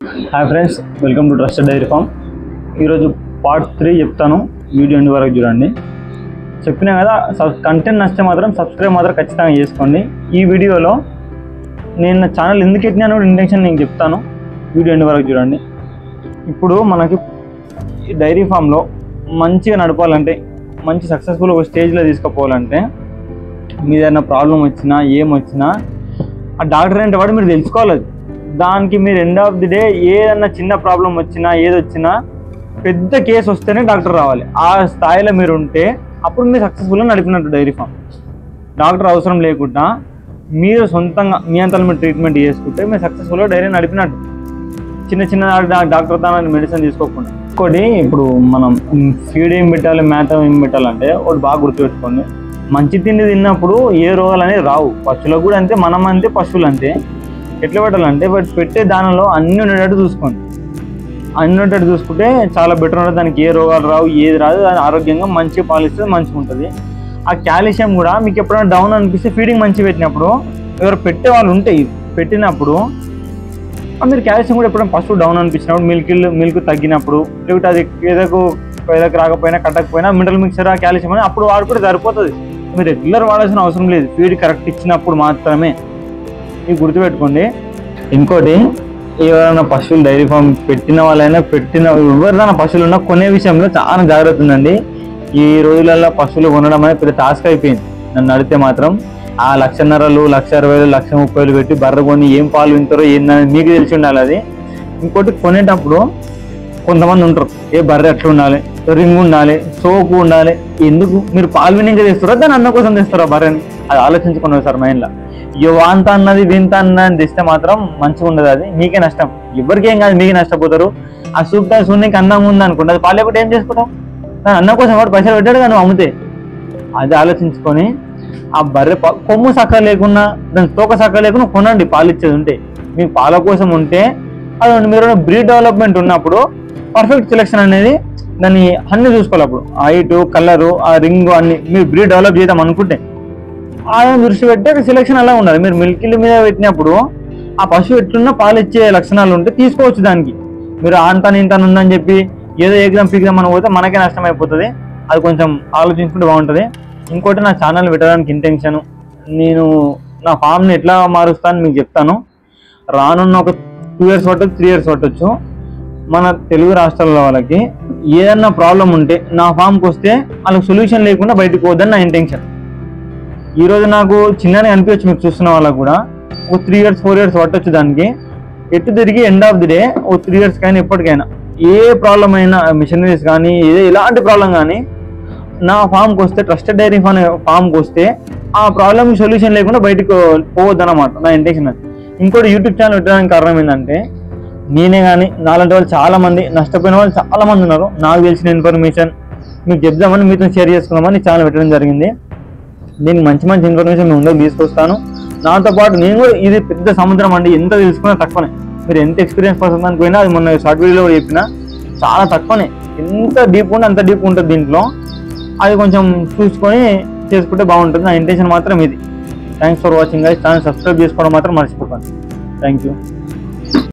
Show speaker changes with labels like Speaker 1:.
Speaker 1: Hi friends, welcome to trusted dairy farm. ఈరోజు part 3 చెప్తాను. Video end వరకు చూడండి. చెప్పినా కదా, కంటెంట్ నచ్చితే మాత్రం సబ్స్క్రైబ్ మాత్రం ఖచ్చితంగా చేసుకోండి. ఈ వీడియోలో నేను నా ఛానల్ ఎందుకు ఎక్కినాను ఇంటెన్షన్ నేను చెప్తాను. వీడియో ఎండ్ వరకు చూడండి. ఇప్పుడు మనకి డైరీ ఫామ్లో మంచిగా నడపాలంటే, మంచి సక్సెస్ఫుల్ ఒక స్టేజ్లో తీసుకుపోవాలంటే, మీ ఏదైనా ప్రాబ్లం వచ్చినా ఏమొచ్చినా ఆ డాక్టర్ అంటే వాడు మీరు తెలుసుకోవాలి. దానికి మీరు ఎండ్ ఆఫ్ ది డే ఏదన్నా చిన్న ప్రాబ్లం వచ్చినా ఏదొచ్చినా పెద్ద కేసు వస్తేనే డాక్టర్ రావాలి. ఆ స్థాయిలో మీరు ఉంటే అప్పుడు మీరు సక్సెస్ఫుల్గా నడిపినట్టు డైరీ ఫామ్. డాక్టర్ అవసరం లేకుండా మీరు సొంతంగా మీ అంతలో మీరు ట్రీట్మెంట్ చేసుకుంటే మీరు సక్సెస్ఫుల్గా డైరీ నడిపినట్టు. చిన్న చిన్న డాక్టర్ దాని మెడిసిన్ తీసుకోకుండా. ఇంకోటి, ఇప్పుడు మనం ఫీడ్ ఏం పెట్టాలి, మేత ఏం పెట్టాలంటే ఒకటి బాగా గుర్తుపెట్టుకోండి. మంచి తిండి తిన్నప్పుడు ఏ రోగాలు అనేవి రావు. పశువులకు కూడా అంతే, మనం అంతే, పశువులు అంతే. ఎట్లా పెట్టాలంటే పెట్టే దానిలో అన్నీ ఉండేటట్టు చూసుకోండి. అన్నీ ఉండేటట్టు చూసుకుంటే చాలా బెటర్ ఉంటుంది. దానికి ఏ రోగాలు రావు, ఏది రాదు, అది ఆరోగ్యంగా మంచిగా పాలిస్తుంది, మంచిగా ఉంటుంది. ఆ కాల్షియం కూడా మీకు ఎప్పుడైనా డౌన్ అనిపిస్తే ఫీడింగ్ మంచిగా పెట్టినప్పుడు, ఎవరు పెట్టే వాళ్ళు ఉంటే పెట్టినప్పుడు మీరు కాల్షియం కూడా ఎప్పుడైనా ఫస్ట్ డౌన్ అనిపించినప్పుడు, మిల్క్ తగ్గినప్పుడు, లేకపోతే అది ఏదకు రాకపోయినా కట్టకపోయినా మినరల్ మిక్చర్ ఆ కాల్షియం అని అప్పుడు వాడుకుంటే సరిపోతుంది. మీరు రెగ్యులర్ వాడాల్సిన అవసరం లేదు. ఫీడ్ కరెక్ట్ ఇచ్చినప్పుడు మాత్రమే. ఇది గుర్తుపెట్టుకోండి. ఇంకోటి, ఎవరైనా పశువులు డైరీ ఫామ్ పెట్టిన వాళ్ళైనా ఎవరైనా పశువులు ఉన్నా కొనే విషయంలో చాలా జాగ్రత్త ఉందండి. ఈ రోజులలో పశువులు కొనడం అనేది పెద్ద టాస్క్ అయిపోయింది. నన్ను అడిగితే మాత్రం ఆ 1,50,000, 1,60,000, 1,30,000 పెట్టి బర్రె కొని ఏం పాలు వింటారో ఏందని మీకు తెలిసి ఉండాలి. అది ఇంకోటి, కొనేటప్పుడు కొంతమంది ఉంటారు, ఏ బర్రె ఎట్లా ఉండాలి, రింగ్ ఉండాలి, సోపు ఉండాలి. ఎందుకు మీరు పాలు వినింగ్ తెస్తారా, దాని అన్న కోసం తెస్తారా బర్రెని? అది ఆలోచించుకున్నారు సార్ మైండ్లో. వాంత అన్నది వింత అన్నది తెస్తే మాత్రం మంచిగా ఉండదు. అది మీకే నష్టం. ఎవరికేం కాదు, మీకే నష్టపోతారు. ఆ సూప్ సూనికి అన్నం ఉంది అనుకోండి, అది పాలు లేకపోతే ఏం చేసుకుంటాం? దాని అన్నం కోసం వాడు పైసలు పెట్టాడు కానీ అమ్ముతే. అది ఆలోచించుకొని ఆ బర్రె కొమ్ము సక్క లేకున్నా, దాని తోక సక్క లేకుండా కొనండి. పాలు ఇచ్చేది ఉంటే, మీ పాల కోసం ఉంటే అది మీరు బ్రీడ్ డెవలప్మెంట్ ఉన్నప్పుడు పర్ఫెక్ట్ సెలెక్షన్ అనేది దాన్ని అన్ని చూసుకోవాలి. అప్పుడు హైటు, కలరు, ఆ రింగు అన్ని మీరు బ్రీడ్ డెవలప్ చేద్దాం అనుకుంటే ఆయన దృష్టి పెట్టి అక్కడ సెలెక్షన్ అలా ఉండాలి. మీరు మిల్కిల్ మీద పెట్టినప్పుడు ఆ పశువు ఎట్లున్నా పాలు ఇచ్చే లక్షణాలు ఉంటే తీసుకోవచ్చు. దానికి మీరు అంతని ఇంతని ఉందని చెప్పి ఏదో ఎగ్జామ్ పీగ్జామ్ అని పోతే మనకే నష్టం అయిపోతుంది. అది కొంచెం ఆలోచించుకుంటే బాగుంటుంది. ఇంకోటి, నా ఛానల్ పెట్టడానికి ఇంటెన్షన్, నేను నా ఫామ్ని ఎట్లా మారుస్తాను మీకు చెప్తాను. రానున్న ఒక 2 years పట్టచ్చు, 3 years పట్టచ్చు. మన తెలుగు రాష్ట్రాల వాళ్ళకి ఏదన్నా ప్రాబ్లం ఉంటే నా ఫామ్కి వస్తే వాళ్ళకి సొల్యూషన్ లేకుండా బయటకు పోద్దని నా ఇంటెన్షన్. ఈరోజు నాకు చిన్ననే అనిపించచ్చు మీకు చూస్తున్న వాళ్ళకు కూడా. ఒక 3 years 4 years పట్టచ్చు. దానికి ఎటు తిరిగి ఎండ్ ఆఫ్ ది డే ఒక 3 years కానీ ఎప్పటికైనా ఏ ప్రాబ్లం అయినా, మిషనరీస్ కానీ ఎలాంటి ప్రాబ్లం కానీ నా ఫామ్కి వస్తే, ట్రస్టెడ్ డైరీ ఫామ్కి వస్తే ఆ ప్రాబ్లమ్ సొల్యూషన్ లేకుండా బయటకు పోవద్దన్నమాట నా ఇంటెన్షన్. అది ఇంకోటి, యూట్యూబ్ ఛానల్ పెట్టడానికి కారణం ఏంటంటే, నేనే కానీ నాలాంటి వాళ్ళు చాలామంది నష్టపోయిన వాళ్ళు చాలామంది ఉన్నారు. నాకు తెలిసిన ఇన్ఫర్మేషన్ మీకు చెప్దామని, మీతో షేర్ చేసుకుందామని ఛానల్ పెట్టడం జరిగింది. దీనికి మంచి మంచి ఇన్ఫర్మేషన్ మీ ముందుకు తీసుకొస్తాను. నాతో పాటు నేను కూడా, ఇది పెద్ద సముద్రం అండి, ఎంత తెలుసుకున్నా తక్కువనే. మీరు ఎంత ఎక్స్పీరియన్స్ పర్సన్ అనుకున్నా, అది మొన్న షార్ట్ వీడియోలో కూడా చెప్పిన, చాలా తక్కువనే. ఎంత డీప్ ఉంటే అంత డీప్ ఉంటుంది దీంట్లో. అది కొంచెం చూసుకొని చేసుకుంటే బాగుంటుంది. నా ఇంటెన్షన్ మాత్రం ఇది. Thanks for watching guys. Channel subscribe చేసుకోవడం మాత్రం మర్చిపోకండి. Thank you.